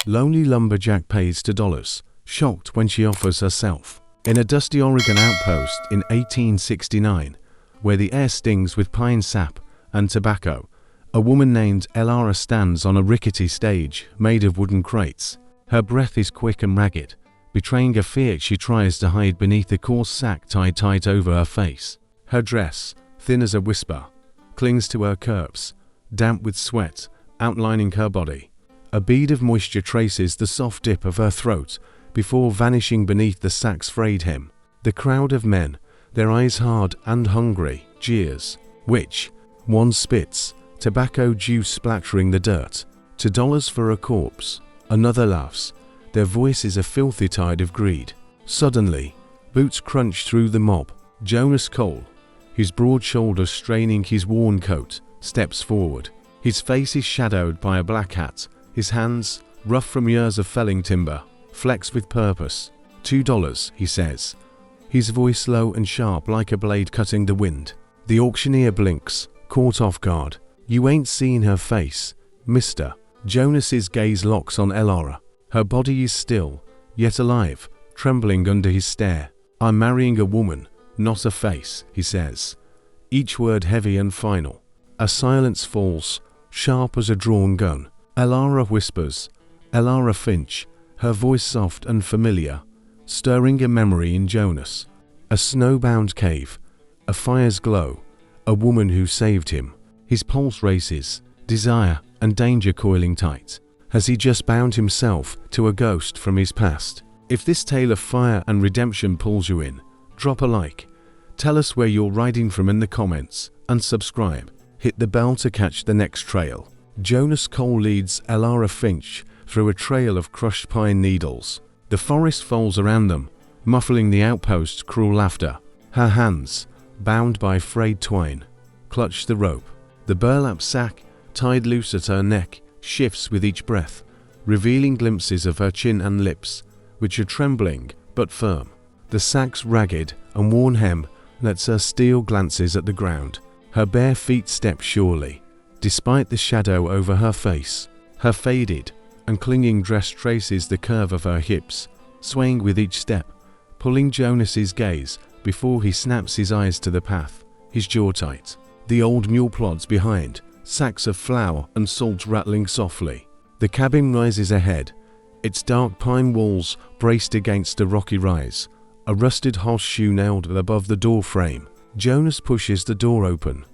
Lonely lumberjack pays $2, shocked when she offers herself. In a dusty Oregon outpost in 1869, where the air stings with pine sap and tobacco, a woman named Elara stands on a rickety stage made of wooden crates. Her breath is quick and ragged, betraying a fear she tries to hide beneath a coarse sack tied tight over her face. Her dress, thin as a whisper, clings to her curves, damp with sweat, outlining her body. A bead of moisture traces the soft dip of her throat before vanishing beneath the sack's frayed hem. The crowd of men, their eyes hard and hungry, jeers, which one spits, tobacco juice splattering the dirt. $2 for a corpse. Another laughs, their voice is a filthy tide of greed. Suddenly, boots crunch through the mob. Jonas Cole, his broad shoulders straining his worn coat, steps forward. His face is shadowed by a black hat, his hands, rough from years of felling timber, flex with purpose. $2, he says, his voice low and sharp like a blade cutting the wind. The auctioneer blinks, caught off guard. You ain't seen her face, mister. Jonas's gaze locks on Elara. Her body is still, yet alive, trembling under his stare. I'm marrying a woman, not a face, he says, each word heavy and final. A silence falls, sharp as a drawn gun. Elara whispers, Elara Finch, her voice soft and familiar, stirring a memory in Jonas. A snowbound cave, a fire's glow, a woman who saved him. His pulse races, desire and danger coiling tight. Has he just bound himself to a ghost from his past? If this tale of fire and redemption pulls you in, drop a like. Tell us where you're riding from in the comments, and subscribe. Hit the bell to catch the next trail. Jonas Cole leads Elara Finch through a trail of crushed pine needles. The forest folds around them, muffling the outpost's cruel laughter. Her hands, bound by frayed twine, clutch the rope. The burlap sack, tied loose at her neck, shifts with each breath, revealing glimpses of her chin and lips, which are trembling but firm. The sack's ragged and worn hem lets her steal glances at the ground. Her bare feet step surely, despite the shadow over her face. Her faded and clinging dress traces the curve of her hips, swaying with each step, pulling Jonas's gaze before he snaps his eyes to the path, his jaw tight. The old mule plods behind, sacks of flour and salt rattling softly. The cabin rises ahead, its dark pine walls braced against a rocky rise, a rusted horseshoe nailed above the door frame. Jonas pushes the door open,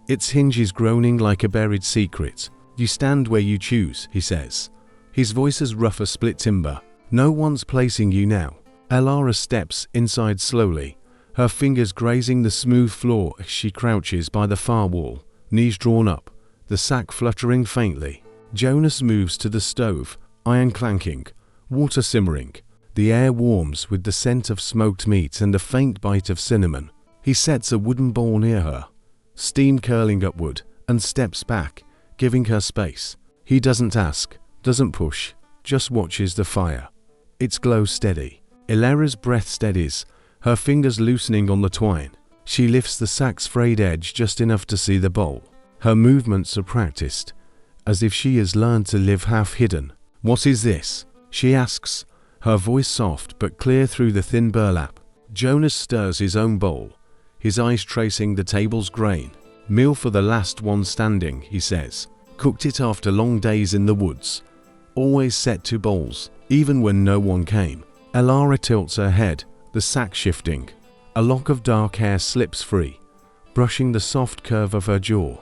its hinges groaning like a buried secret. You stand where you choose, he says, his voice as rough as split timber. No one's placing you now. Elara steps inside slowly, her fingers grazing the smooth floor as she crouches by the far wall, knees drawn up, the sack fluttering faintly. Jonas moves to the stove, iron clanking, water simmering. The air warms with the scent of smoked meat and a faint bite of cinnamon. He sets a wooden bowl near her, steam curling upward, and steps back, giving her space. He doesn't ask, doesn't push, just watches the fire. Its glow steady. Elara's breath steadies, her fingers loosening on the twine. She lifts the sack's frayed edge just enough to see the bowl. Her movements are practiced, as if she has learned to live half hidden. What is this? She asks, her voice soft but clear through the thin burlap. Jonas stirs his own bowl, his eyes tracing the table's grain. Meal for the last one standing, he says. Cooked it after long days in the woods. Always set 2 bowls, even when no one came. Elara tilts her head, the sack shifting. A lock of dark hair slips free, brushing the soft curve of her jaw.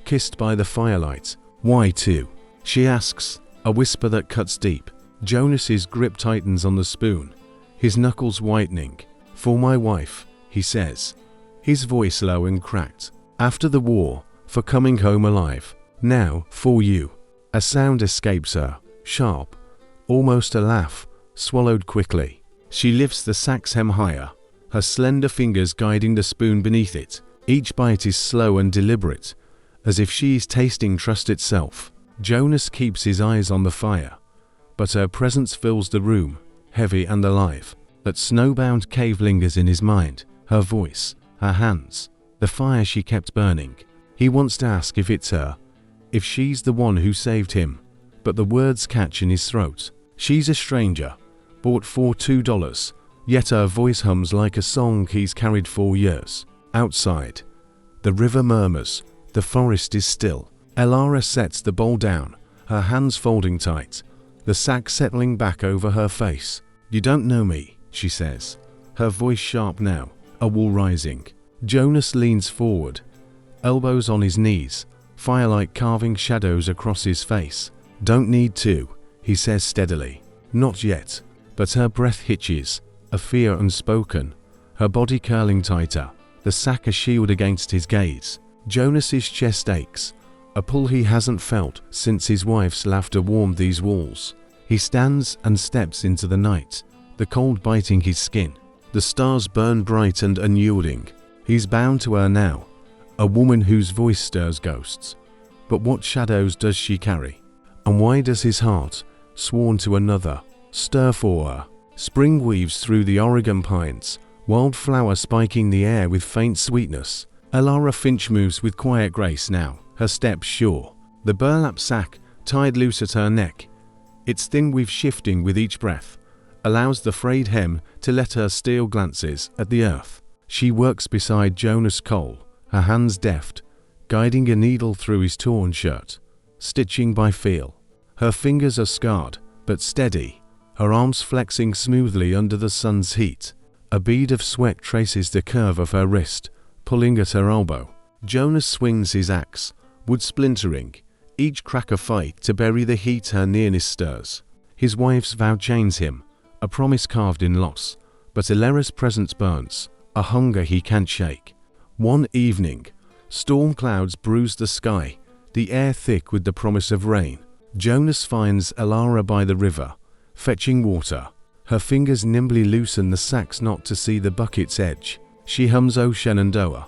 Kissed by the firelight. Why 2? She asks, a whisper that cuts deep. Jonas's grip tightens on the spoon, his knuckles whitening. For my wife, he says, his voice low and cracked. After the war, for coming home alive. Now, for you. A sound escapes her, sharp, almost a laugh, swallowed quickly. She lifts the sack's hem higher, her slender fingers guiding the spoon beneath it. Each bite is slow and deliberate, as if she is tasting trust itself. Jonas keeps his eyes on the fire, but her presence fills the room, heavy and alive. That snowbound cave lingers in his mind, her voice, her hands, the fire she kept burning. He wants to ask if it's her, if she's the one who saved him, but the words catch in his throat. She's a stranger, bought for $2, yet her voice hums like a song he's carried for years. Outside, the river murmurs, the forest is still. Elara sets the bowl down, her hands folding tight, the sack settling back over her face. "You don't know me," she says, her voice sharp now, a wall rising. Jonas leans forward, elbows on his knees, firelight carving shadows across his face. "Don't need to," he says steadily. "Not yet." But her breath hitches, a fear unspoken, her body curling tighter, the sack a shield against his gaze. Jonas's chest aches, a pull he hasn't felt since his wife's laughter warmed these walls. He stands and steps into the night, the cold biting his skin. The stars burn bright and unyielding. He's bound to her now, a woman whose voice stirs ghosts. But what shadows does she carry? And why does his heart, sworn to another, stir for her? Spring weaves through the Oregon pines, wildflower spiking the air with faint sweetness. Elara Finch moves with quiet grace now, her steps sure. The burlap sack, tied loose at her neck, its thin weave shifting with each breath, allows the frayed hem to let her steal glances at the earth. She works beside Jonas Cole, her hands deft, guiding a needle through his torn shirt, stitching by feel. Her fingers are scarred, but steady, her arms flexing smoothly under the sun's heat. A bead of sweat traces the curve of her wrist, pulling at her elbow. Jonas swings his axe, wood splintering, each crack a fight to bury the heat her nearness stirs. His wife's vow chains him, a promise carved in loss, but Elara's presence burns, a hunger he can't shake. One evening, storm clouds bruise the sky, the air thick with the promise of rain. Jonas finds Elara by the river, fetching water. Her fingers nimbly loosen the sack's knot to see the bucket's edge. She hums O Shenandoah,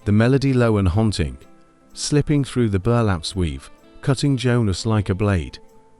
the melody low and haunting, slipping through the burlap's weave, cutting Jonas like a blade,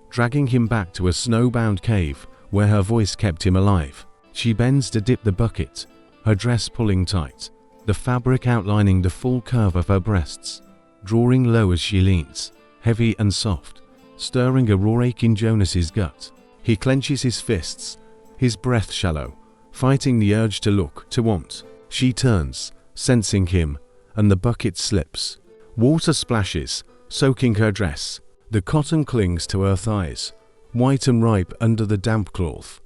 dragging him back to a snowbound cave where her voice kept him alive. She bends to dip the bucket, her dress pulling tight, the fabric outlining the full curve of her breasts, drawing low as she leans, heavy and soft, stirring a raw ache in Jonas's gut. He clenches his fists, his breath shallow, fighting the urge to look, to want. She turns, sensing him, and the bucket slips. Water splashes, soaking her dress. The cotton clings to her thighs, white and ripe under the damp cloth,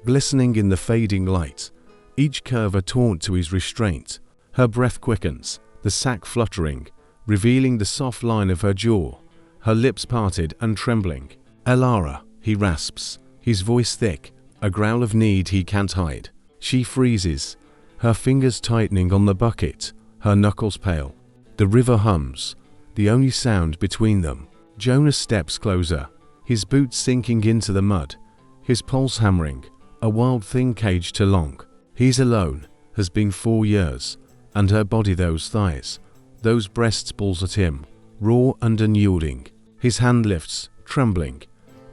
glistening in the fading light, each curve a taunt to his restraint. Her breath quickens, the sack fluttering, revealing the soft line of her jaw, her lips parted and trembling. "Elara," he rasps, his voice thick, a growl of need he can't hide. She freezes, her fingers tightening on the bucket, her knuckles pale. The river hums, the only sound between them. Jonas steps closer, his boots sinking into the mud, his pulse hammering, a wild thing caged too long. He's alone, has been 4 years, and her body, those thighs, those breasts, pulls at him, raw and unyielding. His hand lifts, trembling,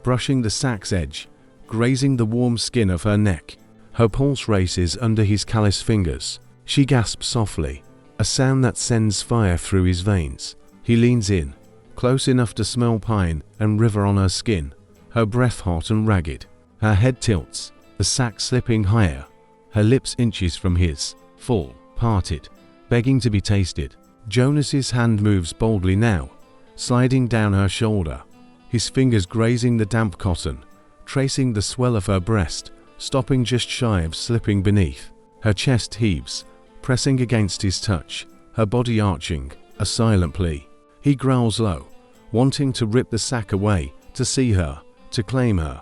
brushing the sack's edge, grazing the warm skin of her neck. Her pulse races under his callous fingers. She gasps softly, a sound that sends fire through his veins. He leans in, close enough to smell pine and river on her skin, her breath hot and ragged. Her head tilts, the sack slipping higher, her lips inches from his, full, parted, begging to be tasted. Jonas's hand moves boldly now, sliding down her shoulder, his fingers grazing the damp cotton, tracing the swell of her breast, stopping just shy of slipping beneath. Her chest heaves, pressing against his touch, her body arching, a silent plea. He growls low, wanting to rip the sack away, to see her, to claim her.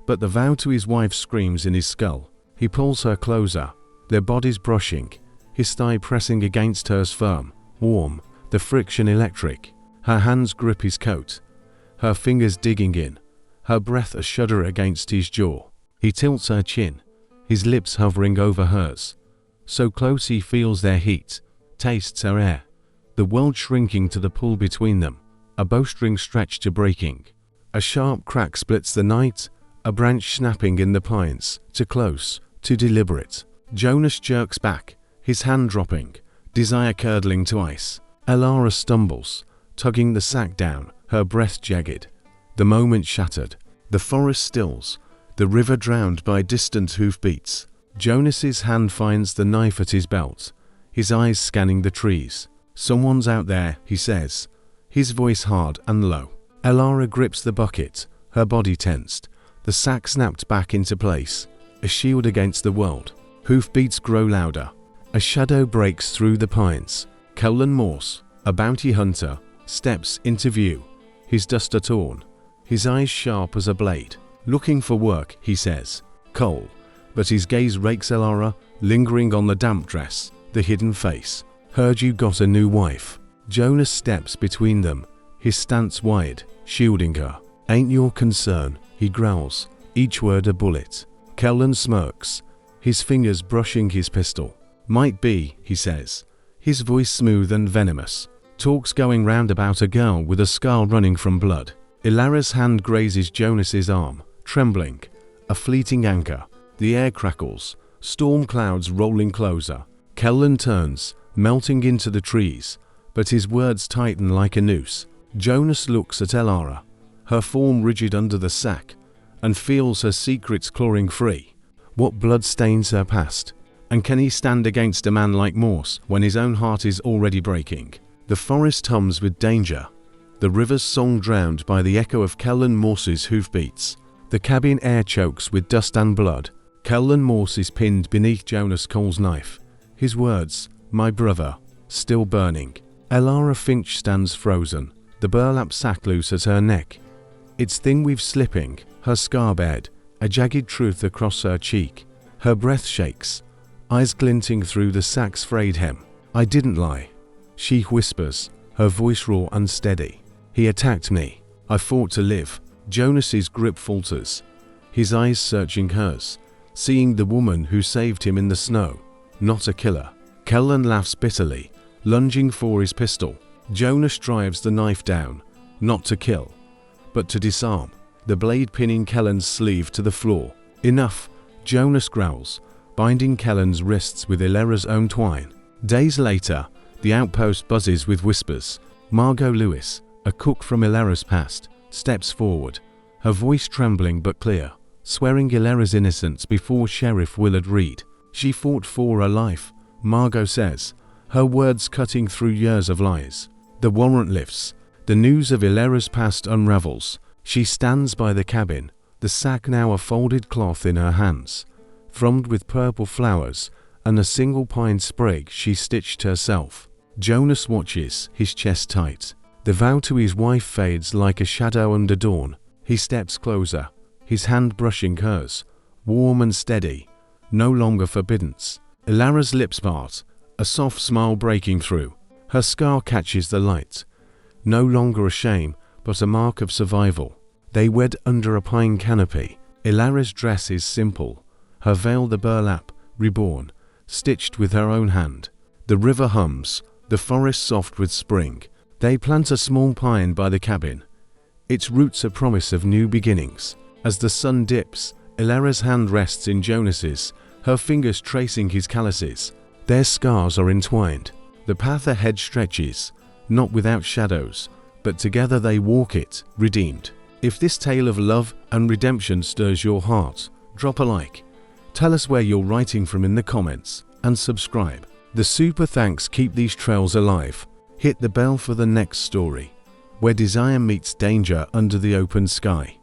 But the vow to his wife screams in his skull. He pulls her closer, their bodies brushing, his thigh pressing against hers firm, warm, the friction electric. Her hands grip his coat, her fingers digging in, her breath a shudder against his jaw. He tilts her chin, his lips hovering over hers, so close he feels their heat, tastes her air. The world shrinking to the pull between them, a bowstring stretched to breaking. A sharp crack splits the night, a branch snapping in the pines, too close, too deliberate. Jonas jerks back, his hand dropping, desire curdling to ice. Elara stumbles, tugging the sack down, her breath jagged, The moment shattered. The forest stills, the river drowned by distant hoofbeats. Jonas's hand finds the knife at his belt, his eyes scanning the trees. "Someone's out there," he says, his voice hard and low. Elara grips the bucket, her body tensed, the sack snapped back into place, a shield against the world. Hoofbeats grow louder. A shadow breaks through the pines. Cullen Morse, a bounty hunter, steps into view, his duster torn, his eyes sharp as a blade. "Looking for work," he says. "Coal." But his gaze rakes Elara, lingering on the damp dress, the hidden face. "Heard you got a new wife." Jonas steps between them, his stance wide, shielding her. "Ain't your concern," he growls, each word a bullet. Cullen smirks, his fingers brushing his pistol. "Might be," he says, his voice smooth and venomous. Talks going round about a girl with a scar running from blood. Elara's hand grazes Jonas's arm, trembling, a fleeting anchor. The air crackles, storm clouds rolling closer. Cullen turns, melting into the trees, but his words tighten like a noose. Jonas looks at Elara, her form rigid under the sack, and feels her secrets clawing free. What blood stains her past? And can he stand against a man like Morse when his own heart is already breaking? The forest hums with danger, the river's song drowned by the echo of Cullen Morse's hoofbeats. The cabin air chokes with dust and blood. Cullen Morse is pinned beneath Jonas Cole's knife, his words, "My brother," still burning. Elara Finch stands frozen, the burlap sack loose at her neck, its thin weave slipping, her scar bared, a jagged truth across her cheek. Her breath shakes, eyes glinting through the sack's frayed hem. "I didn't lie," she whispers, her voice raw and steady. "He attacked me. I fought to live." Jonas's grip falters, his eyes searching hers, seeing the woman who saved him in the snow, not a killer. Cullen laughs bitterly, lunging for his pistol. Jonas drives the knife down, not to kill, but to disarm, the blade pinning Cullen's sleeve to the floor. "Enough," Jonas growls, binding Cullen's wrists with Elara's own twine. Days later, the outpost buzzes with whispers. Margot Lewis, a cook from Elara's past, steps forward, her voice trembling but clear, swearing Elara's innocence before Sheriff Willard Reed. "She fought for her life," Margot says, her words cutting through years of lies. The warrant lifts, the news of Elara's past unravels. She stands by the cabin, the sack now a folded cloth in her hands, frummed with purple flowers and a single pine sprig she stitched herself. Jonas watches, his chest tight. The vow to his wife fades like a shadow under dawn. He steps closer, his hand brushing hers, warm and steady, no longer forbiddance. Elara's lips part, a soft smile breaking through. Her scar catches the light. No longer a shame, but a mark of survival. They wed under a pine canopy. Elara's dress is simple, her veil the burlap, reborn, stitched with her own hand. The river hums, the forest soft with spring. They plant a small pine by the cabin, its roots a promise of new beginnings. As the sun dips, Elara's hand rests in Jonas's, her fingers tracing his calluses. Their scars are entwined. The path ahead stretches, not without shadows, but together they walk it, redeemed. If this tale of love and redemption stirs your heart, drop a like. Tell us where you're writing from in the comments, and subscribe. The super thanks keep these trails alive. Hit the bell for the next story, where desire meets danger under the open sky.